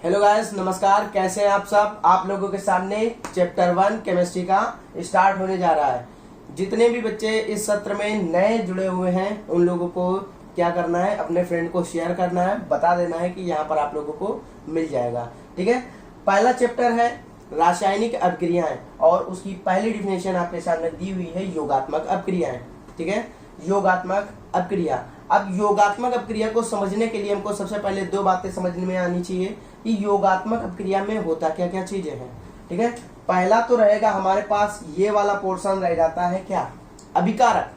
Hello guys, नमस्कार। कैसे हैं आप सब। आप लोगों के सामने चैप्टर 1 केमिस्ट्री का स्टार्ट होने जा रहा है। जितने भी बच्चे इस सत्र में नए जुड़े हुए हैं उन लोगों को क्या करना है, अपने फ्रेंड को शेयर करना है, बता देना है कि यहाँ पर आप लोगों को मिल जाएगा। ठीक है। पहला चैप्टर है रासायनिक अभिक्रियाएं और उसकी पहली डिफिनेशन आपके सामने दी हुई है योगात्मक अभिक्रियाएं। ठीक है, योगात्मक अभिक्रिया। अब योगात्मक अभिक्रिया को समझने के लिए हमको सबसे पहले दो बातें समझने में आनी चाहिए कि योगात्मक अभिक्रिया में होता क्या क्या चीजें हैं। ठीक है, पहला तो रहेगा हमारे पास ये वाला पोर्शन रह जाता है क्या, अभिकारक,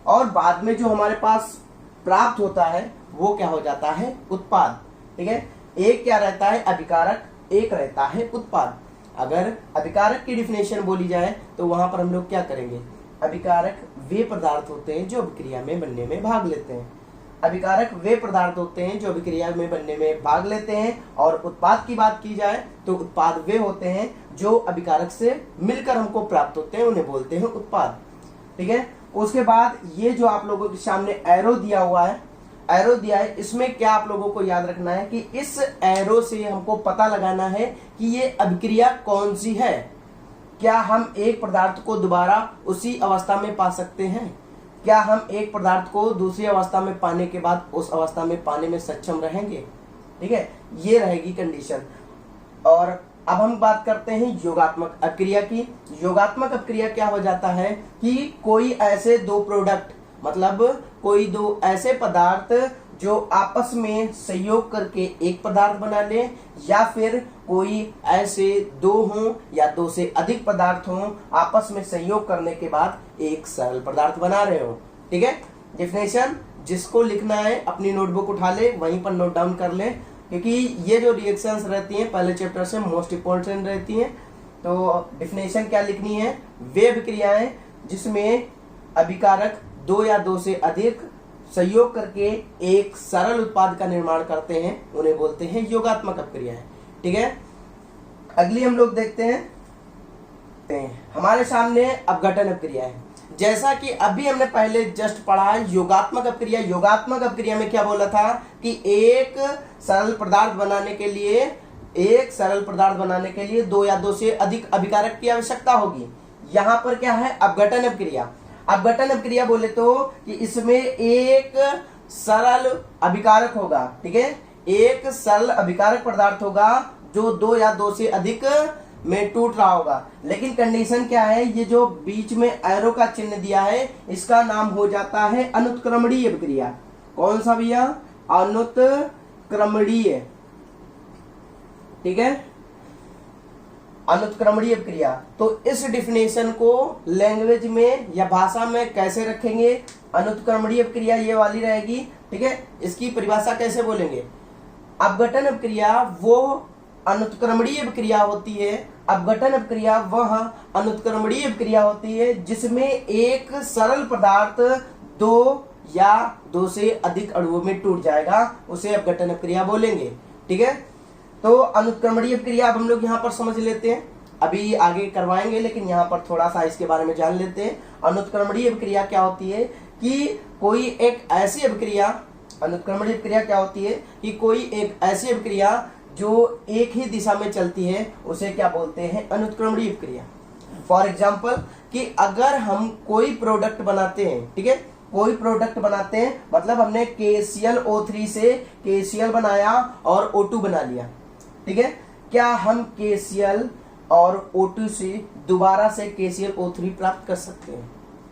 और बाद में जो हमारे पास प्राप्त होता है वो क्या हो जाता है, उत्पाद। ठीक है, एक क्या रहता है अभिकारक, एक रहता है उत्पाद। अगर अभिकारक की डिफिनेशन बोली जाए तो वहां पर हम लोग क्या करेंगे, अभिकारक वे पदार्थ होते हैं जो अभिक्रिया में बनने में भाग लेते हैं। अभिकारक वे पदार्थ होते हैं जो अभिक्रिया में बनने में भाग लेते हैं। और उत्पाद की बात की जाए तो उत्पाद वे होते हैं जो अभिकारक से मिलकर हमको प्राप्त होते हैं, उन्हें बोलते हैं उत्पाद। ठीक है, उसके बाद ये जो आप लोगों के सामने एरो दिया हुआ है, एरो दिया है, इसमें क्या आप लोगों को याद रखना है कि इस एरो से हमको पता लगाना है कि ये अभिक्रिया कौन सी है। क्या हम एक पदार्थ को दोबारा उसी अवस्था में पा सकते हैं, क्या हम एक पदार्थ को दूसरी अवस्था में पाने के बाद उस अवस्था में पाने में सक्षम रहेंगे। ठीक है, ये रहेगी कंडीशन। और अब हम बात करते हैं योगात्मक अभिक्रिया की। योगात्मक अभिक्रिया क्या हो जाता है कि कोई ऐसे दो प्रोडक्ट, मतलब कोई दो ऐसे पदार्थ जो आपस में संयोग करके एक पदार्थ बना ले, या फिर कोई ऐसे दो हों या दो से अधिक पदार्थ हों आपस में संयोग करने के बाद एक सरल पदार्थ बना रहे हो। ठीक है, डिफिनेशन जिसको लिखना है अपनी नोटबुक उठा ले, वहीं पर नोट डाउन कर ले, क्योंकि ये जो रिएक्शंस रहती हैं पहले चैप्टर से मोस्ट इंपॉर्टेंट रहती हैं। तो डिफिनेशन क्या लिखनी है, वे अभिक्रियाएं जिसमें अभिकारक दो या दो से अधिक संयोग करके एक सरल उत्पाद का निर्माण करते हैं उन्हें बोलते हैं योगात्मक अभिक्रियाएं। ठीक है, अगली हम लोग देखते हैं हमारे सामने अपघटन अभिक्रिया है। जैसा कि अभी हमने पहले जस्ट पढ़ा है योगात्मक अभिक्रिया। योगात्मक अभिक्रिया में क्या बोला था कि एक सरल पदार्थ बनाने के लिए दो या दो से अधिक अभिकारक की आवश्यकता होगी। यहाँ पर क्या है, अपघटन अभिक्रिया। अपघटन अभिक्रिया बोले तो कि इसमें एक सरल अभिकारक होगा। ठीक है, एक सरल अभिकारक पदार्थ होगा जो दो या दो से अधिक में टूट रहा होगा। लेकिन कंडीशन क्या है, ये जो बीच में एरो का चिन्ह दिया है इसका नाम हो जाता है अनुत्क्रमणीय अभिक्रिया। कौन सा भैया, अनुत्क्रमणीय। ठीक है, अनुत्क्रमणीय अभिक्रिया। तो इस डिफिनेशन को लैंग्वेज में या भाषा में कैसे रखेंगे, अनुत्क्रमणीय अभिक्रिया ये वाली रहेगी। ठीक है, इसकी परिभाषा कैसे बोलेंगे, अपघटन अभिक्रिया वो अनुत्क्रमणीय अभिक्रिया होती है। अपघटन अभिक्रिया वह अनुत्क्रमणीय अभिक्रिया होती है जिसमें एक सरल पदार्थ दो या दो से अधिक अणुओं में टूट जाएगा, उसे अपघटन अभिक्रिया बोलेंगे। ठीक है, तो अनुत्क्रमणीय अभिक्रिया अब हम लोग यहाँ पर समझ लेते हैं, अभी आगे करवाएंगे लेकिन यहाँ पर थोड़ा सा इसके बारे में जान लेते हैं। अनुत्क्रमणीय अभिक्रिया क्या होती है कि कोई एक ऐसी अभिक्रिया, अनुत्क्रमणीय अभिक्रिया क्या होती है कि कोई एक ऐसी अभिक्रिया जो एक ही दिशा में चलती है उसे क्या बोलते हैं, अनुत्क्रमणीय अभिक्रिया। फॉर एग्जाम्पल कि अगर हम कोई प्रोडक्ट बनाते हैं, ठीक है, कोई प्रोडक्ट बनाते हैं मतलब हमने KClO3 से KCl बनाया और O2 बना लिया। ठीक है, क्या हम KCl और O2 से दोबारा से KClO3 प्राप्त कर सकते हैं,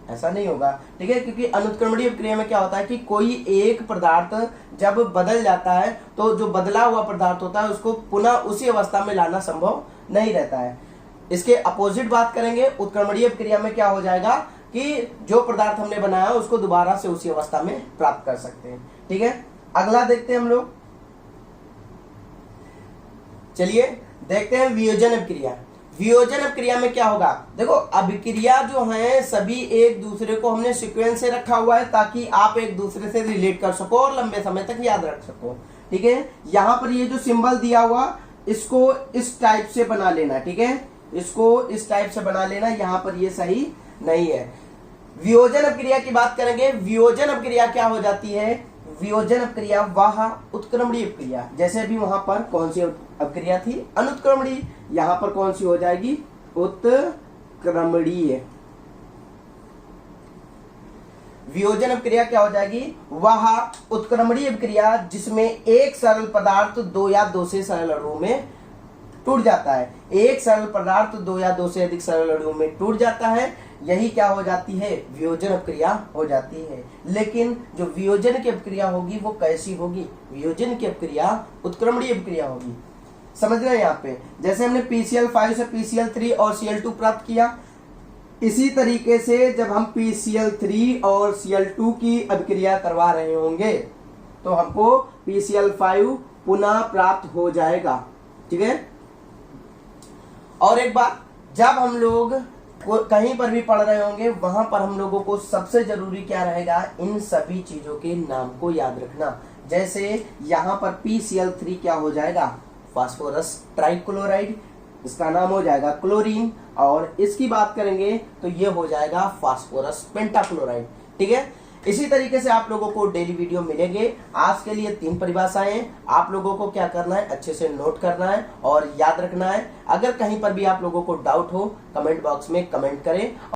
ऐसा नहीं होगा। ठीक है, क्योंकि अनुत्क्रमणीय अभिक्रिया में क्या होता है कि कोई एक पदार्थ जब बदल जाता है तो जो बदला हुआ पदार्थ होता है उसको पुनः उसी अवस्था में लाना संभव नहीं रहता है। इसके अपोजिट बात करेंगे, उत्क्रमणीय अभिक्रिया में क्या हो जाएगा कि जो पदार्थ हमने बनाया उसको दोबारा से उसी अवस्था में प्राप्त कर सकते हैं। ठीक है, अगला देखते हैं हम लोग, चलिए देखते हैं वियोजन अभिक्रिया। वियोजन अभिक्रिया में क्या होगा, देखो अभिक्रिया जो है सभी एक दूसरे को हमने सीक्वेंस से रखा हुआ है ताकि आप एक दूसरे से रिलेट कर सको और लंबे समय तक याद रख सको। ठीक है, यहाँ पर ये जो सिंबल दिया हुआ इसको इस टाइप से बना लेना। ठीक है, इसको इस टाइप से बना लेना, यहाँ पर ये सही नहीं है। वियोजन अभिक्रिया की बात करेंगे। वियोजन अभिक्रिया क्या हो जाती है, वियोजन अपक्रिया, वह उत्क्रमणीय अपक्रिया। जैसे अभी वहां पर कौन सी अपक्रिया थी? अनुत्क्रमणीय। यहां पर कौन सी हो जाएगी? उत्क्रमणीय। वियोजन अपक्रिया क्या हो जाएगी? वह उत्क्रमणीय अपक्रिया जिसमें एक सरल पदार्थ दो या दो से सरल अणुओं में टूट जाता है। एक सरल पदार्थ दो या दो से अधिक सरल अणुओं में टूट जाता है, यही क्या हो जाती है? वियोजन अपक्रिया हो जाती है। लेकिन जो वियोजन की अपक्रिया होगी वो कैसी होगी? वियोजन की अपक्रिया उत्क्रमणीय अपक्रिया होगी। समझ रहे हैं यहाँ पे? जैसे हमने PCl5 से PCl3 और Cl2 प्राप्त किया, इसी तरीके से जब हम PCl3 और Cl2 की अभिक्रिया करवा रहे होंगे तो हमको PCl5 पुनः प्राप्त हो जाएगा। ठीक है। और एक बात, जब हम लोग कहीं पर भी पढ़ रहे होंगे वहां पर हम लोगों को सबसे जरूरी क्या रहेगा? इन सभी चीजों के नाम को याद रखना। जैसे यहाँ पर PCl3 क्या हो जाएगा? फास्फोरस ट्राइक्लोराइड, इसका नाम हो जाएगा क्लोरीन। और इसकी बात करेंगे तो ये हो जाएगा फास्फोरस पेंटाक्लोराइड। ठीक है। इसी तरीके से आप लोगों को डेली वीडियो मिलेंगे। आज के लिए 3 परिभाषाएं आप लोगों को क्या करना है? अच्छे से नोट करना है और याद रखना है। अगर कहीं पर भी आप लोगों को डाउट हो कमेंट बॉक्स में कमेंट करें।